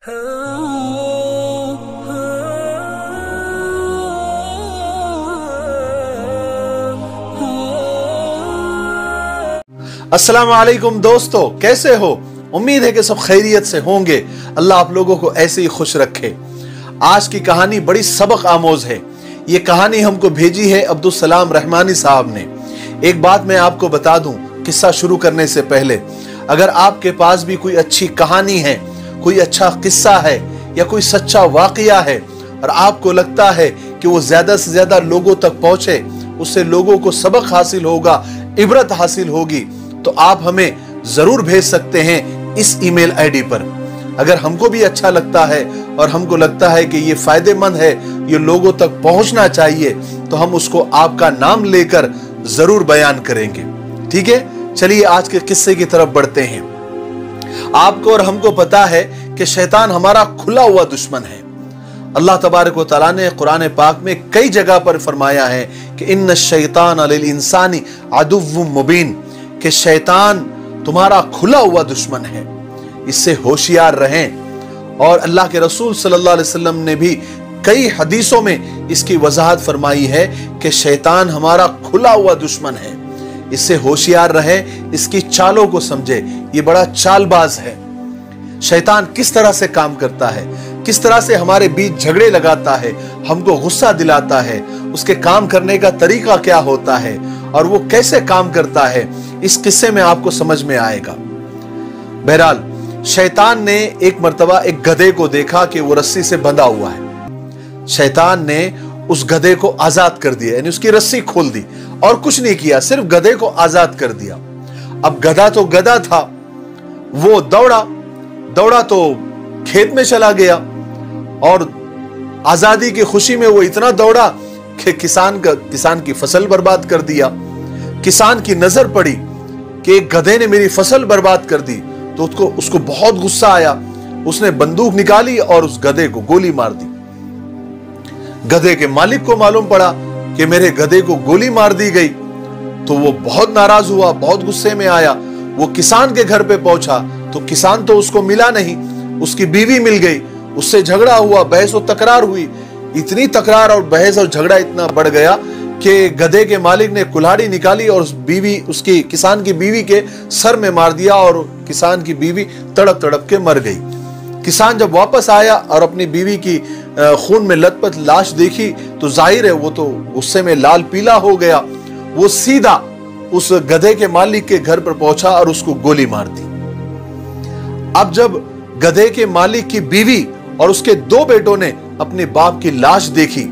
अस्सलाम वालेकुम दोस्तों, कैसे हो? उम्मीद है कि सब खैरियत से होंगे। अल्लाह आप लोगों को ऐसे ही खुश रखे। आज की कहानी बड़ी सबक आमोज है। ये कहानी हमको भेजी है अब्दुल सलाम रहमानी साहब ने। एक बात मैं आपको बता दूं किस्सा शुरू करने से पहले, अगर आपके पास भी कोई अच्छी कहानी है, कोई अच्छा किस्सा है या कोई सच्चा वाकया है और आपको लगता है कि वो ज्यादा से ज्यादा लोगों तक पहुंचे, उससे लोगों को सबक हासिल होगा, इबरत हासिल होगी, तो आप हमें जरूर भेज सकते हैं इस ईमेल आईडी पर। अगर हमको भी अच्छा लगता है और हमको लगता है कि ये फायदेमंद है, ये लोगों तक पहुंचना चाहिए, तो हम उसको आपका नाम लेकर जरूर बयान करेंगे। ठीक है, चलिए आज के किस्से की तरफ बढ़ते हैं। आपको और हमको पता है कि शैतान हमारा खुला हुआ दुश्मन है। अल्लाह तबारक व तआला ने कुरान पाक में कई जगह पर फरमाया है कि इन्न शैतान लिल इंसानी अदुव्वुम मुबीन, कि शैतान तुम्हारा खुला हुआ दुश्मन है, इससे होशियार रहें। और अल्लाह के रसूल सल्लल्लाहु अलैहि वसल्लम ने भी कई हदीसों में इसकी वजाहत फरमाई है कि शैतान हमारा खुला हुआ दुश्मन है, इससे होशियार रहे, इसकी चालों को समझे। ये बड़ा चालबाज है। शैतान किस तरह से काम करता है, किस तरह से हमारे बीच झगड़े लगाता है, हमको गुस्सा दिलाता है, उसके काम करने का तरीका क्या होता है और वो कैसे काम करता है, इस किस्से में आपको समझ में आएगा। बहरहाल, शैतान ने एक मर्तबा एक गधे को देखा कि वो रस्सी से बंधा हुआ है। शैतान ने उस गधे को आजाद कर दिया, यानी उसकी रस्सी खोल दी और कुछ नहीं किया, सिर्फ गधे को आजाद कर दिया। अब गधा तो गधा था, वो दौड़ा तो खेत में चला गया और आजादी की खुशी में वो इतना दौड़ा कि किसान की फसल बर्बाद कर दिया। किसान की नजर पड़ी कि एक गधे ने मेरी फसल बर्बाद कर दी, तो उसको बहुत गुस्सा आया। उसने बंदूक निकाली और उस गधे को गोली मार दी। गधे के मालिक को मालूम पड़ा कि मेरे गधे को गोली मार दी गई, तो वो बहुत नाराज हुआ, बहुत गुस्से में आया। वो किसान के घर पे पहुंचा तो किसान तो उसको मिला नहीं, उसकी बीवी मिल गई। उससे झगड़ा हुआ, बहस और तकरार हुई। इतनी तकरार और बहस और झगड़ा इतना बढ़ गया कि गधे के मालिक ने कुल्हाड़ी निकाली और उसकी किसान की बीवी के सर में मार दिया और किसान की बीवी तड़प तड़प के मर गई। किसान जब वापस आया और अपनी बीवी की खून में लथपथ लाश देखी तो जाहिर है वो तो गुस्से में लाल पीला हो गया। वो सीधा उस गधे के मालिक के घर पर पहुंचा और उसको गोली मार दी। अब जब गधे के मालिक की बीवी और उसके दो बेटों ने अपने बाप की लाश देखी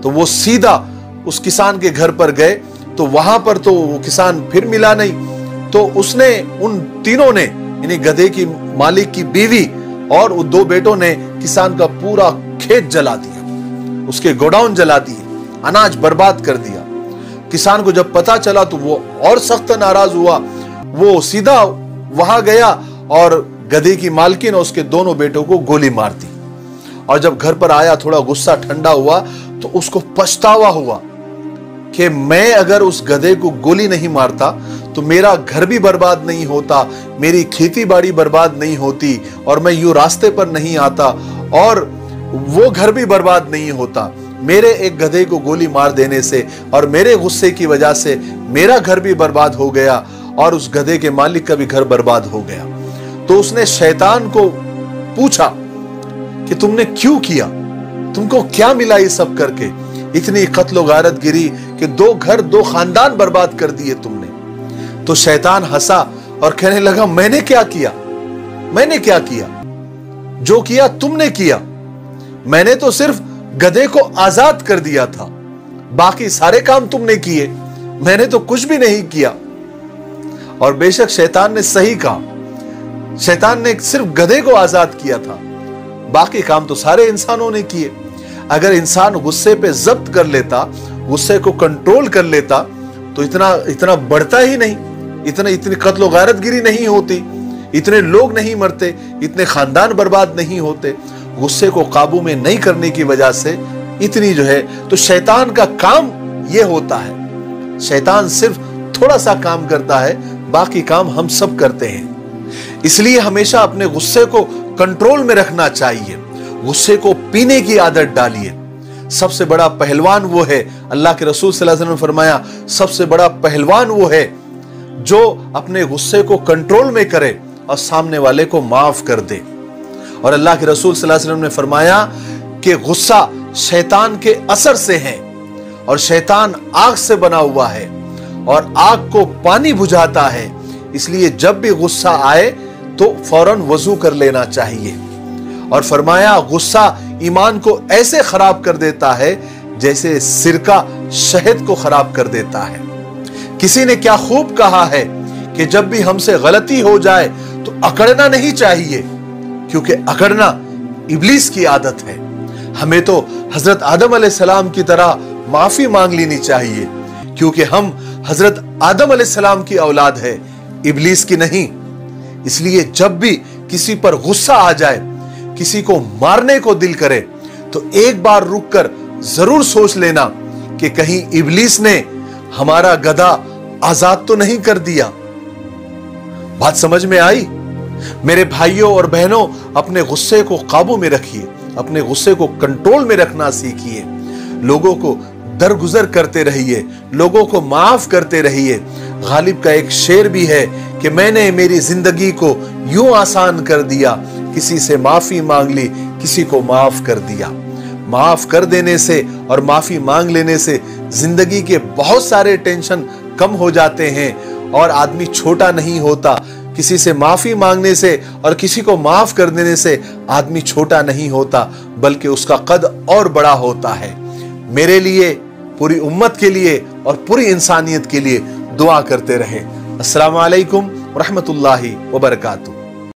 तो वो सीधा उस किसान के घर पर गए, तो वहां पर तो वो किसान फिर मिला नहीं। तो उसने उन तीनों ने, यानी गधे की मालिक की बीवी और वो दो बेटों ने किसान का पूरा खेत जला दिया, उसके गोडाउन जला दिए, अनाज बर्बाद कर दिया। किसान को जब पता चला तो वो और सख्त नाराज हुआ। वो सीधा वहां गया और गधे की मालकिन और उसके दोनों बेटों को गोली मार दी। और जब घर पर आया, थोड़ा गुस्सा ठंडा हुआ तो उसको पछतावा हुआ कि मैं अगर उस गधे को गोली नहीं मारता तो मेरा घर भी बर्बाद नहीं होता, मेरी खेती बाड़ी बर्बाद नहीं होती और मैं यूं रास्ते पर नहीं आता और वो घर भी बर्बाद नहीं होता। मेरे एक गधे को गोली मार देने से और मेरे गुस्से की वजह से मेरा घर भी बर्बाद हो गया और उस गधे के मालिक का भी घर बर्बाद हो गया। तो उसने शैतान को पूछा कि तुमने क्यों किया, तुमको क्या मिला ये सब करके, इतनी कत्लो गारत गिरी कि दो घर दो खानदान बर्बाद कर दिए तुमने। तो शैतान हंसा और कहने लगा, मैंने क्या किया, जो किया तुमने किया। मैंने तो सिर्फ गधे को आजाद कर दिया था, बाकी सारे काम तुमने किए, मैंने तो कुछ भी नहीं किया। और बेशक शैतान ने सही कहा, शैतान ने सिर्फ गधे को आजाद किया था, बाकी काम तो सारे इंसानों ने किए। अगर इंसान गुस्से पे जब्त कर लेता, गुस्से को कंट्रोल कर लेता, तो इतना बढ़ता ही नहीं, इतनी कत्लो गारतगिरी नहीं होती, इतने लोग नहीं मरते, इतने खानदान बर्बाद नहीं होते। गुस्से को काबू में नहीं करने की वजह से इतनी जो है, तो शैतान का काम यह होता है। शैतान सिर्फ थोड़ा सा काम करता है, बाकी काम हम सब करते हैं। इसलिए हमेशा अपने गुस्से को कंट्रोल में रखना चाहिए, गुस्से को पीने की आदत डालिए। सबसे बड़ा पहलवान वो है, अल्लाह के रसूल सल्लल्लाहु अलैहि वसल्लम ने फरमाया, सबसे बड़ा पहलवान वो है जो अपने गुस्से को कंट्रोल में करे और सामने वाले को माफ कर दे। और अल्लाह के रसूल सल्लल्लाहु अलैहि वसल्लम ने फरमाया कि गुस्सा शैतान के असर से है और शैतान आग से बना हुआ है और आग को पानी बुझाता है, इसलिए जब भी गुस्सा आए तो फौरन वजू कर लेना चाहिए। और फरमाया गुस्सा ईमान को ऐसे खराब कर देता है जैसे सिरका शहद को खराब कर देता है। किसी ने क्या खूब कहा है कि जब भी हमसे गलती हो जाए तो अकड़ना नहीं चाहिए, क्योंकि अकड़ना इब्लीस की आदत है। हमें तो हजरत आदम अलैहिस्सलाम की तरह माफी मांग लेनी चाहिए, क्योंकि हम हजरत आदम अलैहिस्सलाम की औलाद है, इब्लीस की नहीं। इसलिए जब भी किसी पर गुस्सा आ जाए, किसी को मारने को दिल करे, तो एक बार रुककर जरूर सोच लेना कि कहीं इब्लीस ने हमारा गधा आजाद तो नहीं कर दिया। बात समझ में आई? मेरे भाइयों और बहनों, अपने गुस्से को काबू में रखिए, अपने गुस्से को कंट्रोल में रखना सीखिए, लोगों को दरगुजर करते रहिए, लोगों को माफ करते रहिए। गालिब का एक शेर भी है कि मैंने मेरी जिंदगी को यूं आसान कर दिया, किसी से माफी मांग ली, किसी को माफ कर दिया। माफ कर देने से और माफी मांग लेने से जिंदगी के बहुत सारे टेंशन कम हो जाते हैं और आदमी छोटा नहीं होता। किसी से माफी मांगने से और किसी को माफ कर देने से आदमी छोटा नहीं होता, बल्कि उसका कद और बड़ा होता है। मेरे लिए, पूरी उम्मत के लिए और पूरी इंसानियत के लिए दुआ करते रहे। अस्सलामु अलैकुम व रहमतुल्लाहि व बरकातुहू।